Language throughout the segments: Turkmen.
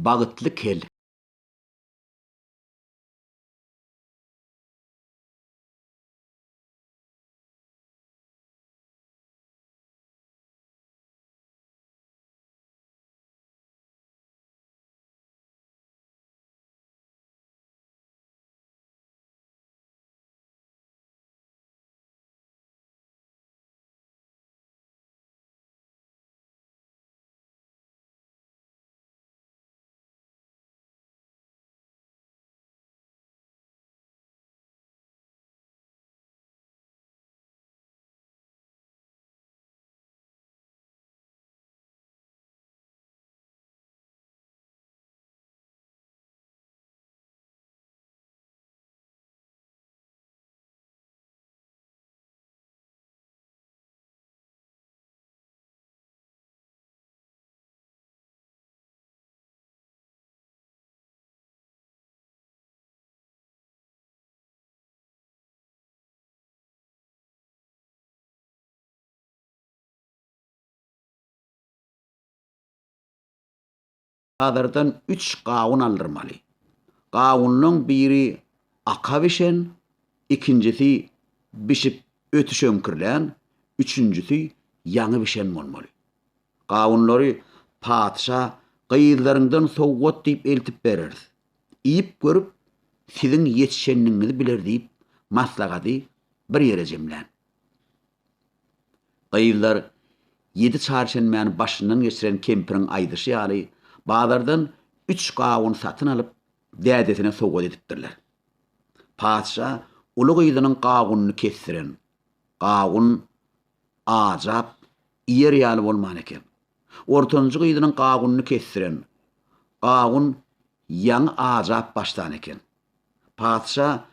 Bagytly kel. Bazardan 3 gawun aldırmaly. Gawunyň biri aka bişen, ikincisi bişip ötüşenkirlen, üçüncüsi ýaňy bişen bolmaly. Gawunlary padşa gyýyzlaryndan sowgat diýip eltip berer. Iýip görüp siziň ýetişenliňizi biler diýip maslagaty bir ýere jemlän. Gyýyzlar 7 çarşenmäni başyndan geçiren kempiriň aýdyşy ýaly bazardan 3 gawun satyn alyp dädesine sowgat edipdirler. Padşa uly gyýzynyň gawunyny kessiren. Gawun ajap ýer ýaly bolman eken. Ortanjy gyýzynyň gawunyny kessiren. Gawun ýaňy ajap başlan eken. Padşa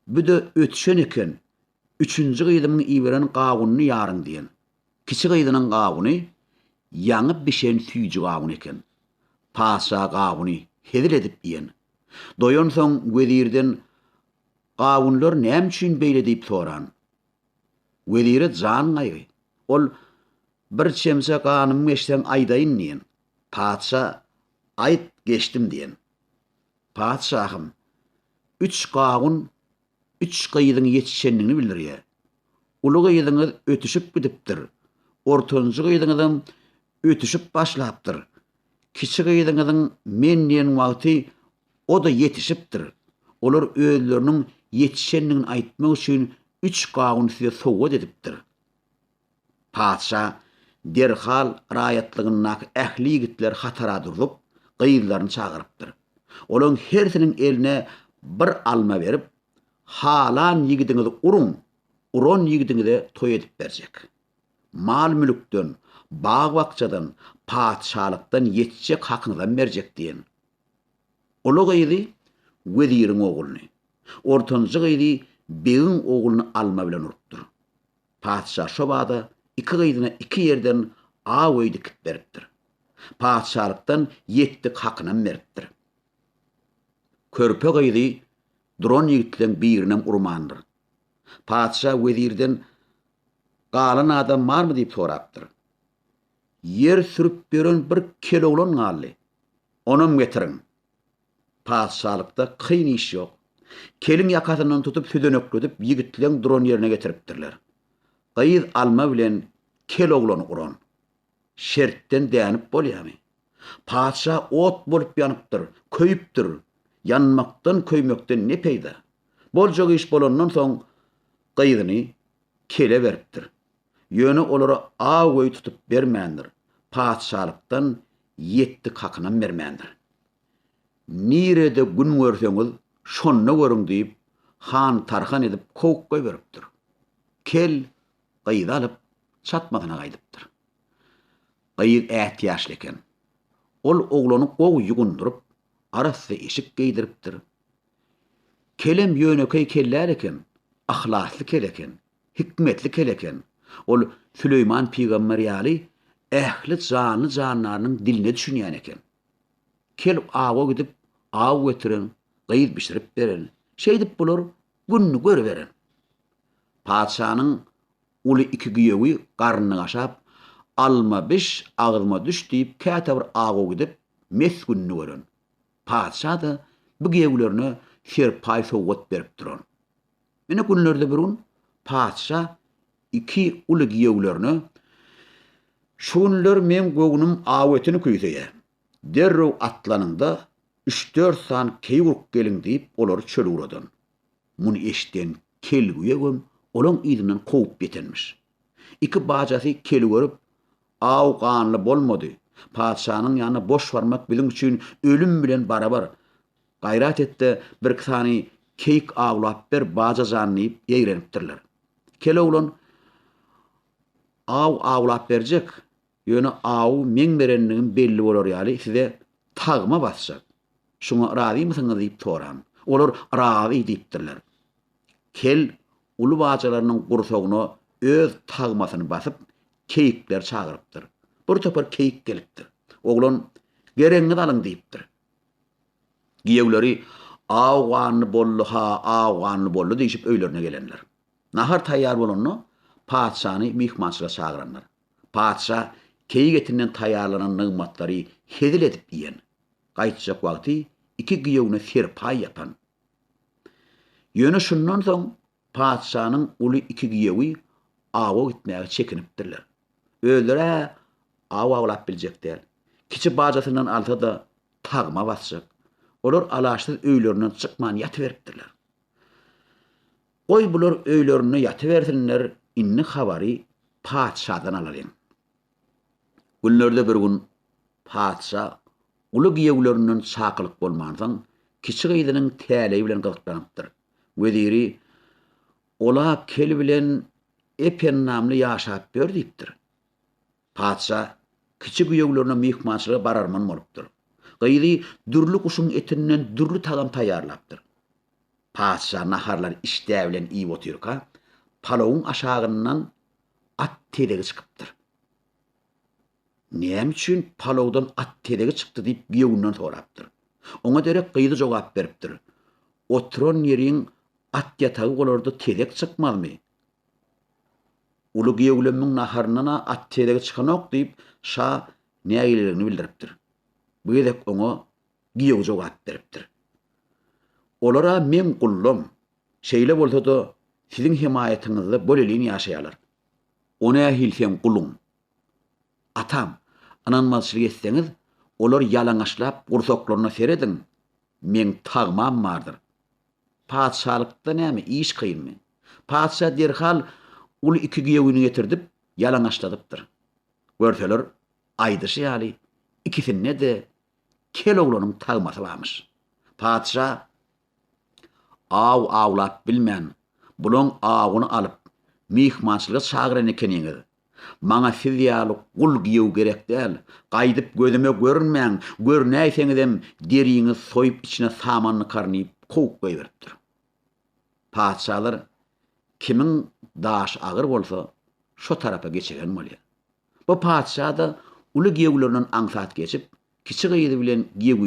büde ötüşen eken. Üçüncü gyýzynyň iýberen gawunyny ýaryň diýen. Kiçi gyýzynyň gawuny ýaňy bişen süýji gawun eken. Padşa gawuny hedil edip diýen. Doýan soň wezirden gawunlar näme üçin beýle diýip soran. Wezire jan gaýry. Ol bir çemse ganymy geçsem aýdaýyn diýen. Padşa aýt geçdim diýen. Padşahym 3 gawun 3 gyýzyň ýetişenligini bildirýär. Uly gyýzyňyz ötüşip gidipdir. Ortanjy gyýzyňyzdan ötüşip başlapdyr. Kiçi gyýzyňyzyň men diýen wagty o da yetişipdir. Olar özleriniň yetişenligini aýtmak üçin 3 gawun size sowgat edipdir. Padşa derhal raýatlygynyň ähli ýigitler hatara durup gyýyzlaryny çagyrypdyr. Olaň hersiniň eline bir alma berip, halan ýigitiňizi urun, uron ýigitiňize toý edip berjek. Mal mülükden, bağ bakçadan, padşalykdan ýetjek hakyňyzdan berjek diýen. Ulu gyýdy weziriň ogluny. Ortanjy gyýdy begiň ogluny alma bilen urupdyr. Padşa şo bada iki gyýdyna iki ýerden awy dikip beripdir. Padşalykdan ýetdik hakyny beripdir. Körpe gyýdy duran ýigitlerden birinem urmandyr. Padşa wezirden galan adam barmy diýip sorapdyr. Yer sürüp beren bir keloglan galy. Onam getirin. Padşalykda kyn iş ýok. Kelin ýakasyndan tutup südenekledip ýigitleň duran ýerine getiripdirler. Gyýyz alma bilen keloglany uran. Şertden dänip bolýarmy? Padşa ot bolup ýanypdyr, köýüpdir. Yanmakdan köýmekden ne peýda? Boljak iş bolandan soň gyýzyny kele beripdir. Ýöne olara awy tutup bermändir. Padşalykdan ýetdik hakyny bermändir. Nirede gün görseňiz şonda görüň diýip han tarhan edip kowukka beripdir. Kel gyýdy alyp çatmagyna gaýdypdyr. Gyýy ähtiýaşly eken. Ol oglany gow ýugundurup arasy eşik geydiripdir. Kelem ýönekey keller eken, ahlasly keleken, hikmetli keleken. Ol Süleyman Peýgamber ýaly ähli jany janlarynyň diline düşünýän eken. Kel awa gidip aw getiren, gyýyz bişirip beren. Şeýdip bular günni görüberen. Padşanyň uly iki güýegi garnyny aşap, alma biş, agylma düş diýip käte bir awa gidip mes günni gören. Padşa da bu giýewlerine serpay sowgat berip durar. Mene günlerde birun padşa iki uly giýewlerini şunlar men göwnüm awetini küýseýär. Derrew atlanynda 3-4 san keýguruk geliň diýip olary çöle uradan. Muny eşden kelgüýegem olaň ýygynyň kowyp betenmiş. Iki bajasy keli görüp aw ganly bolmady. Padşanyň ýanyna boş barmak bilen üçin ölüm bilen barabar gaýrat etdi, bir sany keýik awlap ber baja janyp ýeýrenipdirler. Kele ulan aw awlap berjek. Ýöne aw meň berenligim belli bolar ýaly size tagma basjak. Şoňa razymysyňyz diýip soram. Olar razy diýipdirler. Kel uly bajalarynyň gursogyna öz tagmasyny basyp keýikler çagyrypdyr. Bir topar keýik gelipdir. Oglan gereňiz alyň diýipdir. Giýewleri awganly bollu ha awganly bollu diýip öýlerine gelenler. Nahar taýýar bolany padşany mihmançyga çagyranlar. Padşa keýik etinden taýýarlanan nygmatlary hedil edip ýen. Gaýtjak wagty iki giýewine serpay ýapan. Ýöne şundan soň padşanyň uly iki giýewi awa gitmäge çekinipdirler. Öýlere awa awlap biljekler. Kiçi bajasyndan alsa da tagma basjak. Olar alaşsyz öýlerinden çykman ýatyberipdirler. Goý bular öýlerine ýatybersinler, inni habary padşadan alaryn. Günlerde bir gün padşa uly giýewlerinden çakylyk bolmansaň kiçi gyzynyň täleği bilen gyzyklanypdyr. Weziri ola kel bilen epen namly ýaşap ber diýipdir. Padşa kiçi giýewlerine mihmançylyga bararman bolupdyr. Gyzy dürlü kuşun etinden dürlü tagam taýýarlapdyr. Padşa naharlar işdä bilen iýip oturka, palawyň aşagyndan at tedegi çykypdyr. Näme üçin palawdan at tedegi çykdy diýip giýewinden sorapdyr. Oňa derek gyzy jogap beripdir. Oturan ýeriň at ýatagy bolardy tedek çykmazmy? Uly giýewlemiň naharyndan at tedegi çykanok diýip şa näýiligini bildiripdir. Bu edek oňa giýew jogap beripdir. Olara men gullum, şeýle bolsa-da siziň himayatyňyzda bolelini ýaşaýarlar. Ona hilsem gullum. Atam, ananmaçylyk etseňiz, olar ýalaňaşlap gursoklaryna seredin. Men tagmam bardyr. Padşalykda näme iş kynmy? Padşa derhal uly iki giýewini getirdip ýalaňaşladypdyr. Görseler aýdyşy ýaly ikisine de kel oglanyň tagmasy barmyş. Padşa aw awlap bilmän, bulan awyny alyp mihmançylyga çagyran ekeniňiz. Maňa siz ýaly gul giýew gerek däl. Gaýdyp gözüme görünmäň, görnäýseňizem deriňiz soýup içine samanly karnyp kowyp goýberipdir. Padşalar kimiň daş agyr bolsa, şo tarapa geçeren bolýar. Bu padşa da uly giýewlerinden aňsat geçip, kiçi gyzy bilen giýew